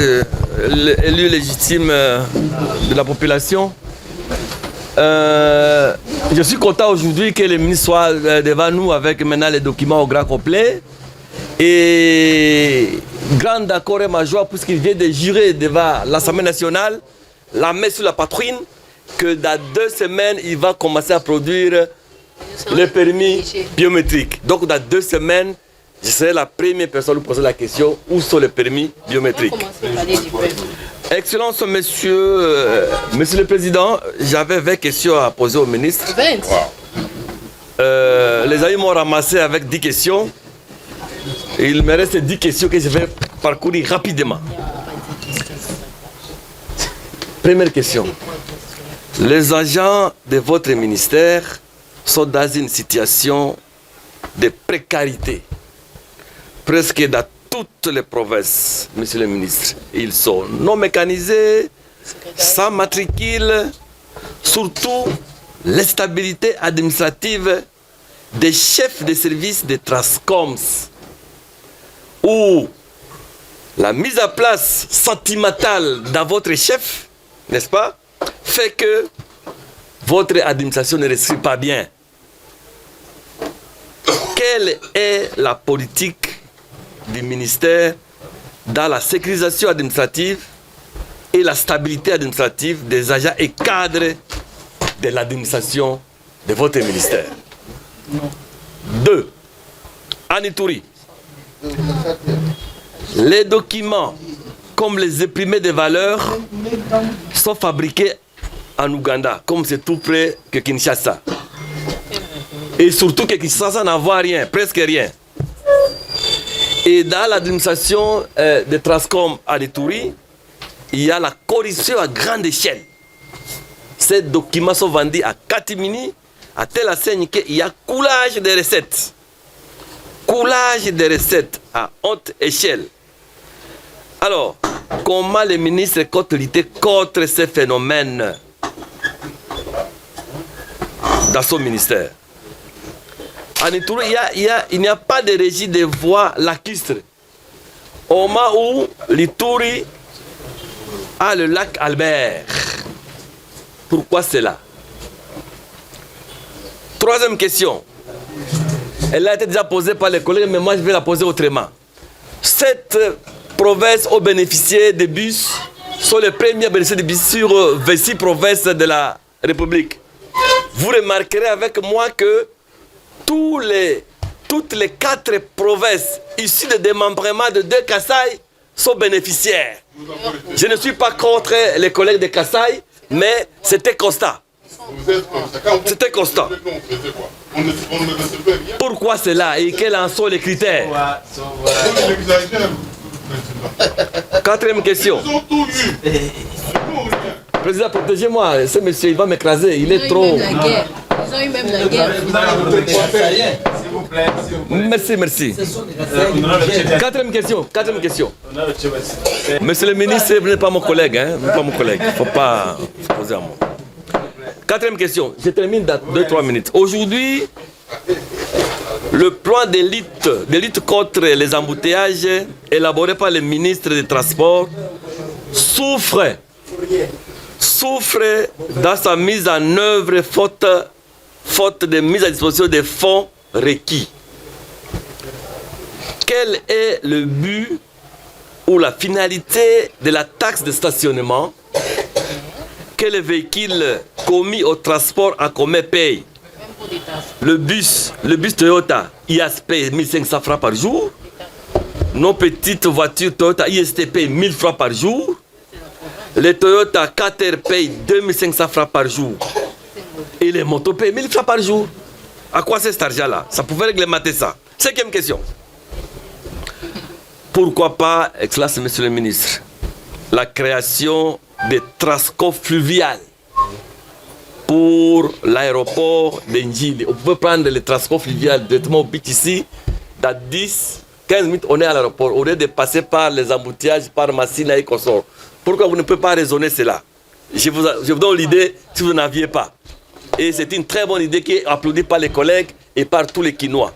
élu légitime de la population. Je suis content aujourd'hui que le ministre soit devant nous avec maintenant les documents au grand complet. Et grand d'accord et ma joie puisqu'il vient de jurer devant l'Assemblée nationale, la main sur la poitrine, que dans 2 semaines, il va commencer à produire le permis biométrique. Donc dans 2 semaines, je serai la première personne à lui poser la question, où sont les permis biométriques? Excellence, monsieur le Président, j'avais 20 questions à poser au ministre. 20 Les amis m'ont ramassé avec 10 questions. Il me reste 10 questions que je vais parcourir rapidement. Première question. Les agents de votre ministère sont dans une situation de précarité. Presque dans toutes les provinces, monsieur le ministre. Ils sont non mécanisés, sans matricule, surtout l'instabilité administrative des chefs de service des Transcoms, où la mise à place sentimentale dans votre chef, n'est-ce pas, fait que votre administration ne respire pas bien. Quelle est la politique du ministère dans la sécurisation administrative et la stabilité administrative des agents et cadres de l'administration de votre ministère? 2. En Ituri, les documents comme les imprimés de valeurs sont fabriqués en Ouganda, comme c'est tout près que Kinshasa. Et surtout que Kinshasa n'en voit rien, presque rien. Et dans l'administration de Transcom à Ituri, il y a la corruption à grande échelle. Ces documents sont vendus à catimini, à telle enseigne qu'il y a coulage des recettes. Coulage des recettes à haute échelle. Alors, comment les ministres comptent lutter contre ces phénomènes dans son ministère? En Ituri, il n'y a pas de régie de voies lacustres. Au moment où l'Ituri a le lac Albert. Pourquoi cela? 3e question. Elle a été déjà posée par les collègues, mais moi je vais la poser autrement. Cette province ont bénéficié des bus, sont les premiers bénéficiaires des bus sur 26 provinces de la République. Vous remarquerez avec moi que toutes les 4 provinces issues de démembrement de 2 Kasaï sont bénéficiaires. Je ne suis pas contre les collègues de Kasaï, mais c'était constat. C'était constant. Pourquoi cela et quels en sont les critères? 4e question. Président, protégez-moi. Ce monsieur, il va m'écraser. Il est trop... Ils ont eu même la guerre. Merci, merci. 4e question. 4e question. Monsieur le ministre, vous n'êtes pas mon collègue. Hein? Vous n'êtes pas mon collègue. Il ne faut pas poser à moi. 4e question. Je termine dans 2-3 minutes. Aujourd'hui, le plan de lutte contre les embouteillages élaboré par le ministre des Transports souffre dans sa mise en œuvre faute de mise à disposition des fonds requis. Quel est le but ou la finalité de la taxe de stationnement que les véhicules commis au transport en commun payent? Le bus Toyota ISP 1500 francs par jour. Nos petites voitures Toyota ISTP 1000 francs par jour. Les Toyota Cater payent 2500 francs par jour. Et les motos payent 1000 francs par jour. À quoi c'est cet argent-là? Ça pouvait réglementer ça. 5e question. Pourquoi pas, Excellence, Monsieur le Ministre, la création des Transco fluviales pour l'aéroport d'Indjili? On peut prendre les Transco fluviales directement au beach ici. Dans 10-15 minutes, on est à l'aéroport. Au lieu de passer par les embouteillages, par Massina et Consort. Pourquoi vous ne pouvez pas raisonner cela? Je vous donne l'idée si vous n'en aviez pas. Et c'est une très bonne idée qui est applaudie par les collègues et par tous les Quinois.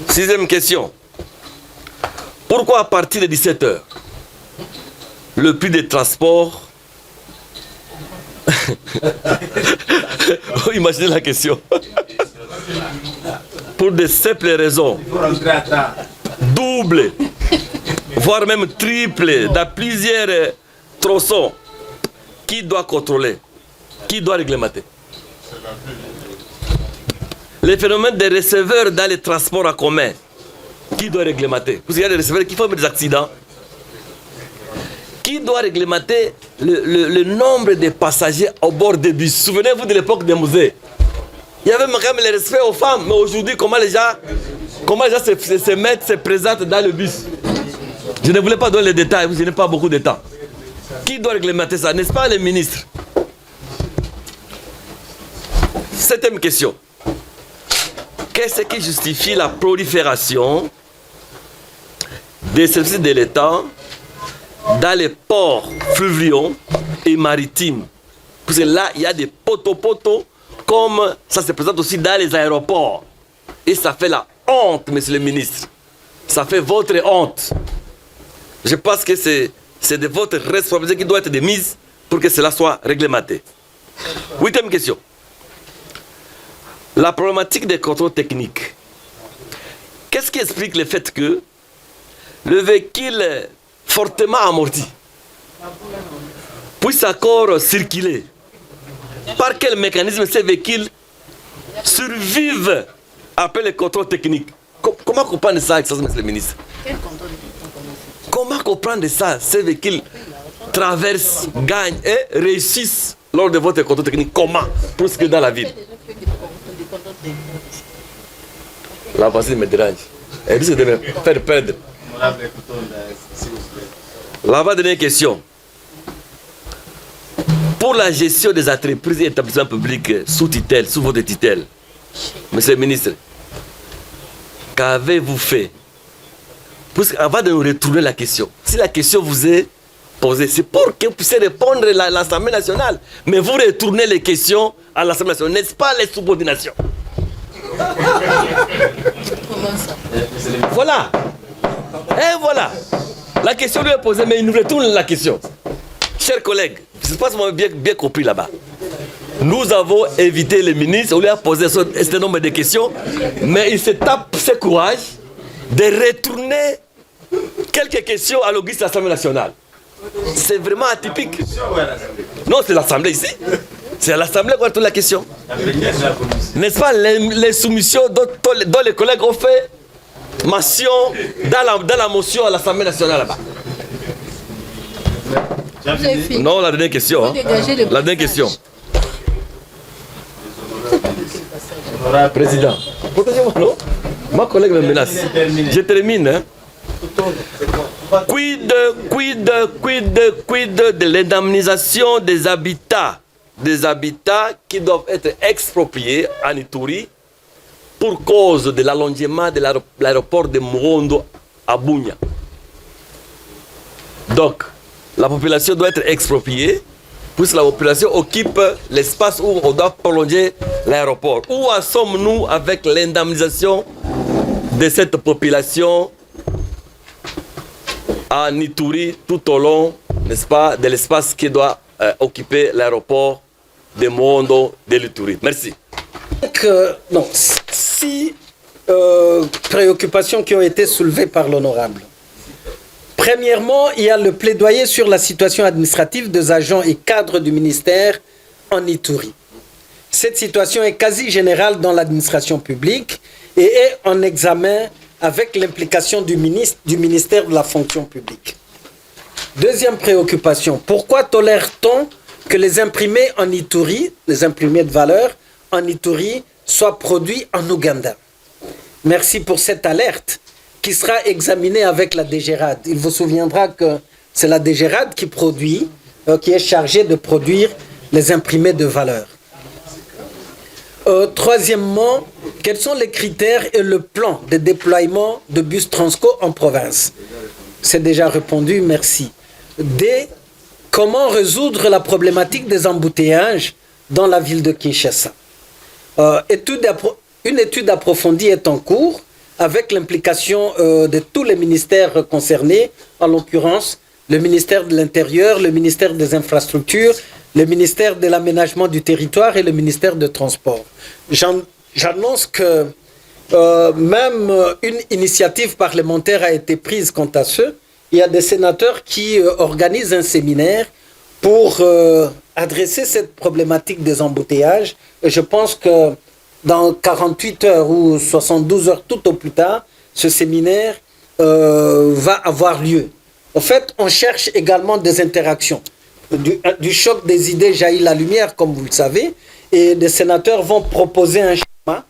6e question. Pourquoi à partir de 17h, le prix des transports. Imaginez la question. Pour de simples raisons, double, voire même triple, dans plusieurs tronçons, qui doit contrôler? Qui doit réglementer? Les phénomènes des receveurs dans les transports en commun, qui doit réglementer? Parce qu'il y a des receveurs qui font des accidents. Qui doit réglementer le nombre de passagers au bord des bus? Souvenez-vous de l'époque des musées. Il y avait quand même le respect aux femmes, mais aujourd'hui, comment les gens se mettent, se présentent dans le bus? Je ne voulais pas donner les détails, je n'ai pas beaucoup de temps. Qui doit réglementer ça? N'est-ce pas les ministres? Septième question. Qu'est-ce qui justifie la prolifération des services de l'État dans les ports fluviaux et maritimes? Parce que là, il y a des poteaux, comme ça se présente aussi dans les aéroports. Et ça fait la honte, monsieur le ministre. Ça fait votre honte. Je pense que c'est de votre responsabilité qui doit être mise pour que cela soit réglementé. Huitième question. La problématique des contrôles techniques. Qu'est-ce qui explique le fait que le véhicule fortement amorti puisse encore circuler? Par quel mécanisme ces véhicules survivent après les contrôles techniques? Comment comprendre ça, monsieur le ministre? Comment comprendre ça? Ces véhicules traversent, gagnent et réussissent lors de votre contrôle technique. Comment? Plus que dans la ville. La voici me dérange. Elle risque de me faire perdre. La dernière question. Pour la gestion des entreprises et établissements publics sous tutelle, sous votre tutelle, monsieur le ministre, qu'avez-vous fait? Avant de nous retourner la question, si la question vous est posée, c'est pour que vous puissiez répondre à l'Assemblée nationale. Mais vous retournez les questions à l'Assemblée nationale, n'est-ce pas les subordinations? Voilà. Et voilà. La question lui est posée, mais il nous retourne la question. Chers collègues, je ne sais pas si vous m'avez bien compris là-bas. Nous avons évité les ministres, on lui a posé un certain nombre de questions, mais il se tape ce courage de retourner quelques questions à l'Auguste Assemblée nationale. C'est vraiment atypique. Non, c'est l'Assemblée ici. C'est à l'Assemblée qu'on a toute la question. N'est-ce pas les soumissions dont les collègues ont fait mention dans la motion à l'Assemblée nationale là-bas? Non, la dernière question. Hein. La dernière question. Président, protégez-moi, non? Ma collègue me menace. Je termine. Hein. Quid de l'indemnisation des habitats qui doivent être expropriés en Ituri pour cause de l'allongement de l'aéroport de Murondo à Bunia. Donc, la population doit être expropriée puisque la population occupe l'espace où on doit prolonger l'aéroport. Où en sommes-nous avec l'indemnisation de cette population en Ituri tout au long, n'est-ce pas, de l'espace qui doit occuper l'aéroport de Murondo de l'Ituri? Merci. Donc, non, 6 préoccupations qui ont été soulevées par l'honorable. Premièrement, il y a le plaidoyer sur la situation administrative des agents et cadres du ministère en Ituri. Cette situation est quasi générale dans l'administration publique et est en examen avec l'implication du ministère de la fonction publique. Deuxième préoccupation, pourquoi tolère-t-on que les imprimés en Ituri, les imprimés de valeur en Ituri, soient produits en Ouganda? Merci pour cette alerte qui sera examinée avec la DGRAD. Il vous souviendra que c'est la DGRAD qui produit, qui est chargée de produire les imprimés de valeur. Troisièmement, quels sont les critères et le plan de déploiement de bus Transco en province? C'est déjà répondu, merci. D. Comment résoudre la problématique des embouteillages dans la ville de Kinshasa? Une étude approfondie est en cours avec l'implication de tous les ministères concernés, en l'occurrence le ministère de l'Intérieur, le ministère des Infrastructures, le ministère de l'Aménagement du Territoire et le ministère des Transports. J'annonce que même une initiative parlementaire a été prise quant à ce. Il y a des sénateurs qui organisent un séminaire pour adresser cette problématique des embouteillages. Et je pense que dans 48 heures ou 72 heures tout au plus tard, ce séminaire va avoir lieu. En fait, on cherche également des interactions. Du choc des idées jaillit la lumière, comme vous le savez, et les sénateurs vont proposer un schéma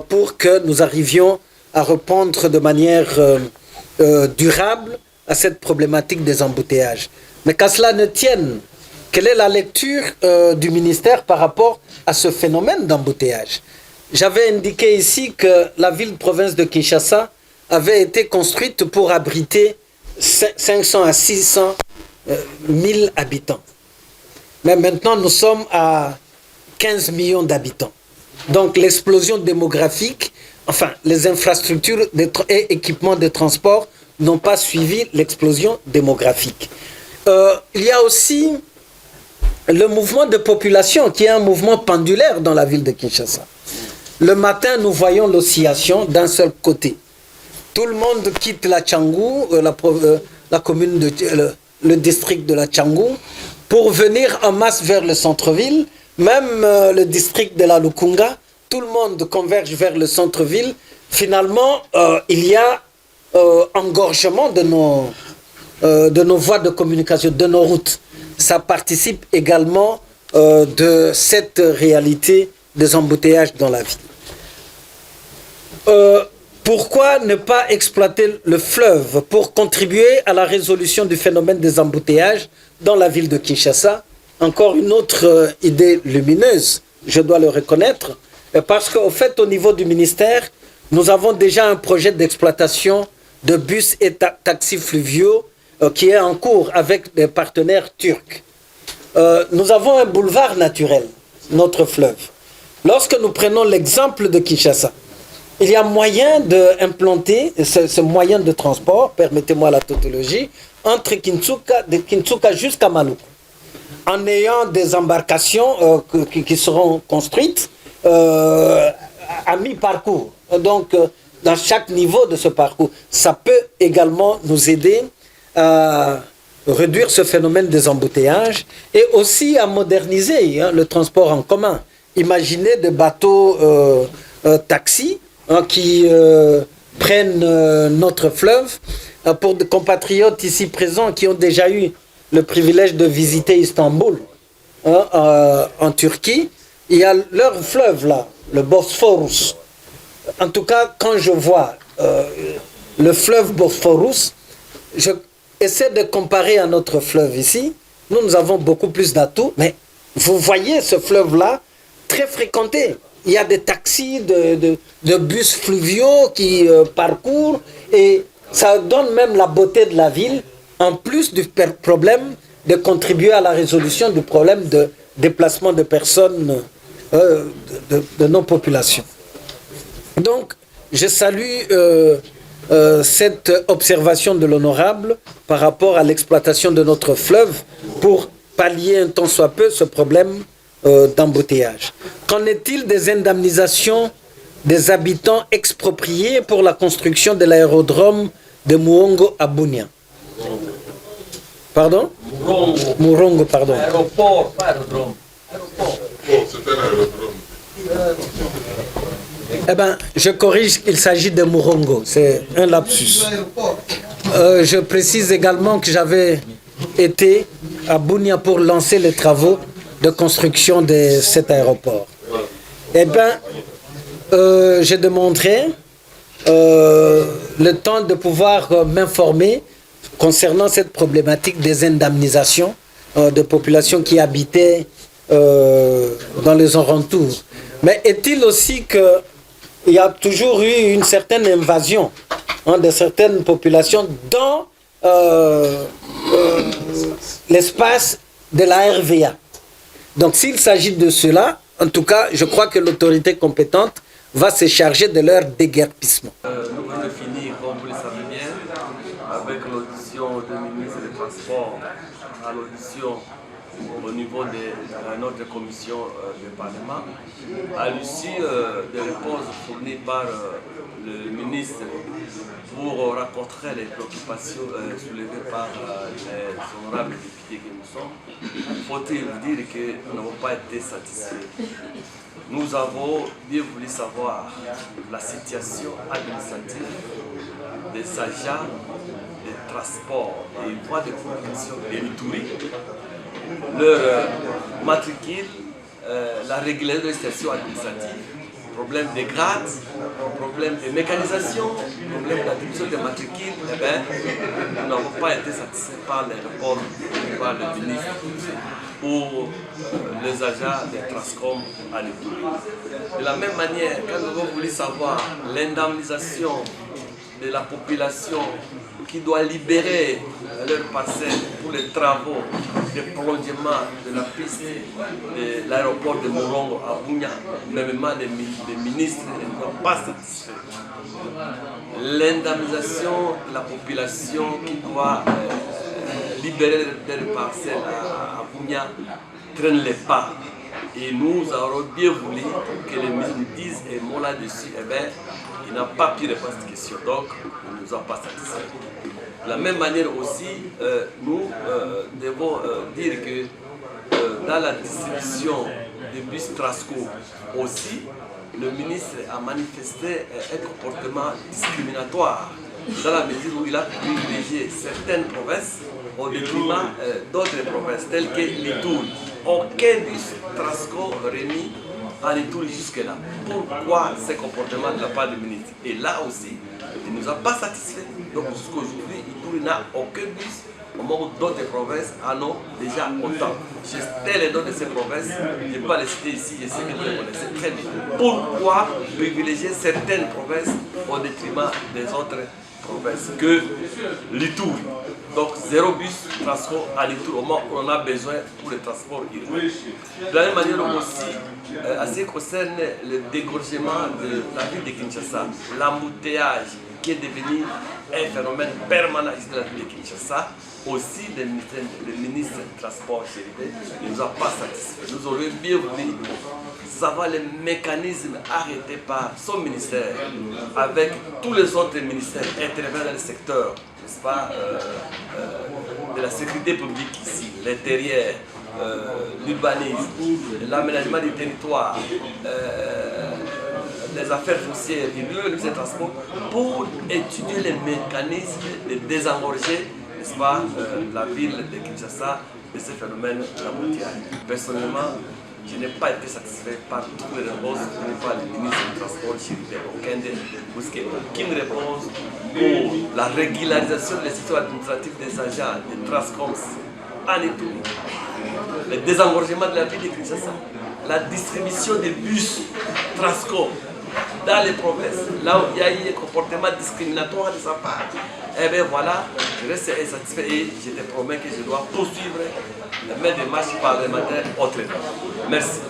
pour que nous arrivions à répondre de manière durable à cette problématique des embouteillages. Mais qu'à cela ne tienne, quelle est la lecture du ministère par rapport à ce phénomène d'embouteillage? J'avais indiqué ici que la ville-province de Kinshasa avait été construite pour abriter 500 à 600 000 habitants. Mais maintenant, nous sommes à 15 millions d'habitants. Donc l'explosion démographique, enfin les infrastructures et équipements de transport n'ont pas suivi l'explosion démographique. Il y a aussi le mouvement de population qui est un mouvement pendulaire dans la ville de Kinshasa. Le matin, nous voyons l'oscillation d'un seul côté. Tout le monde quitte la Tchangou, la commune le district de la Tchangou, pour venir en masse vers le centre-ville. Même le district de la Lukunga, tout le monde converge vers le centre-ville. Finalement, il y a engorgement de nos voies de communication, de nos routes. Ça participe également de cette réalité des embouteillages dans la ville. Pourquoi ne pas exploiter le fleuve pour contribuer à la résolution du phénomène des embouteillages dans la ville de Kinshasa? Encore une autre idée lumineuse, je dois le reconnaître, parce qu'au fait, au niveau du ministère, nous avons déjà un projet d'exploitation de bus et taxis fluviaux qui est en cours avec des partenaires turcs. Nous avons un boulevard naturel, notre fleuve. Lorsque nous prenons l'exemple de Kinshasa, il y a moyen d'implanter ce moyen de transport, permettez-moi la tautologie, entre Kinshasa jusqu'à Maluku, en ayant des embarcations qui seront construites à mi-parcours. Donc, dans chaque niveau de ce parcours, ça peut également nous aider à réduire ce phénomène des embouteillages et aussi à moderniser le transport en commun. Imaginez des bateaux taxis qui prennent notre fleuve. Pour des compatriotes ici présents qui ont déjà eu le privilège de visiter Istanbul, en Turquie, il y a leur fleuve là, le Bosphorus. En tout cas, quand je vois le fleuve Bosphorus, je essaie de comparer à notre fleuve ici. Nous avons beaucoup plus d'atouts, mais vous voyez ce fleuve-là très fréquenté. Il y a des taxis, de bus fluviaux qui parcourent et ça donne même la beauté de la ville, en plus du problème de contribuer à la résolution du problème de déplacement de personnes de nos populations. Donc, je salue cette observation de l'honorable par rapport à l'exploitation de notre fleuve pour pallier un tant soit peu ce problème d'embouteillage. Qu'en est-il des indemnisations des habitants expropriés pour la construction de l'aérodrome de Murongo à Bunia? Pardon? Murongo, pardon. Aéroport, pas aérodrome. C'est un aérodrome. Eh bien, je corrige, il s'agit de Murongo, c'est un lapsus. Je précise également que j'avais été à Bunia pour lancer les travaux de construction de cet aéroport. Eh bien, je demanderai le temps de pouvoir m'informer concernant cette problématique des indemnisations de populations qui habitaient dans les alentours. Mais est-il aussi qu'il y a toujours eu une certaine invasion de certaines populations dans l'espace de la RVA? Donc s'il s'agit de cela, en tout cas, je crois que l'autorité compétente va se charger de leur déguerpissement. Nous venons de finir, comme vous le savez bien, avec l'audition du ministre des Transports. rapport à l'audition au niveau de notre commission du Parlement, à l'issue des réponses fournies par le ministre pour rencontrer les préoccupations soulevées par les honorables députés que nous sommes, faut-il vous dire que nous n'avons pas été satisfaits. Nous avons bien voulu savoir la situation administrative des agents de transport et voies de communication de l'Ituri, leur matricule, la régularisation administrative, problème de grades, problème de mécanisation, problème d'attribution des matricules, eh bien, nous n'avons pas été satisfaits par les rapports par le ministre pour les agents de Transcom à l'Ituri. De la même manière, quand nous avons voulu savoir l'indemnisation de la population qui doit libérer leurs parcelles pour les travaux de prolongement de la piste de l'aéroport de Morongo à Bunia, même les ministres ne sont pas satisfaits. L'indemnisation de la population qui doit libérer leurs parcelles à Bunia traîne les pas. Et nous aurons bien voulu que les ministres nous disent un mot là-dessus. Eh bien, il n'a pas pu répondre à cette question, donc il ne nous a pas satisfaits. De la même manière aussi, nous devons dire que dans la distribution des bus Trasco aussi, le ministre a manifesté un comportement discriminatoire dans la mesure où il a privilégié certaines provinces au détriment d'autres provinces telles que l'Ituri. Aucun bus Trasco remis en Ituri jusque-là. Pourquoi ce comportement de la part du ministre? Et là aussi, il ne nous a pas satisfait. Donc jusqu'aujourd'hui, Ituri n'a aucun bus au moment où d'autres provinces en ont déjà autant. Je sais les noms de ces provinces, je ne vais pas les citer ici, je sais que vous les connaissez très bien. Pourquoi privilégier certaines provinces au détriment des autres provinces que l'Ituri? Donc zéro bus transport à l'Ituri au moment où on a besoin pour le transport urbain. De la même manière aussi, à ce qui concerne le dégorgement de la ville de Kinshasa, l'embouteillage qui est devenu un phénomène permanent ici dans la ville de Kinshasa, aussi le ministre du Transport ne nous a pas satisfaits. Nous aurions bien voulu savoir les mécanismes arrêtés par son ministère avec tous les autres ministères intervenant dans le secteur, n'est-ce pas, de la sécurité publique ici, l'intérieur, l'urbanisme, l'aménagement du territoire, les affaires foncières et le ministère des Transports pour étudier les mécanismes de désengorger, n'est-ce pas, la ville de Kinshasa de ce phénomène d'embouteillage. Personnellement, je n'ai pas été satisfait par toutes les réponses fournies par le ministre du Transport, aucune réponse pour la régularisation des situations administratives des agents de Transcom en Ituri, le désengorgement de la ville de Kinshasa, la distribution des bus Transcom dans les provinces, là où il y a eu un comportement discriminatoire de sa part. Eh bien voilà, je reste insatisfait et je te promets que je dois poursuivre mes démarches parlementaires autrement. Merci.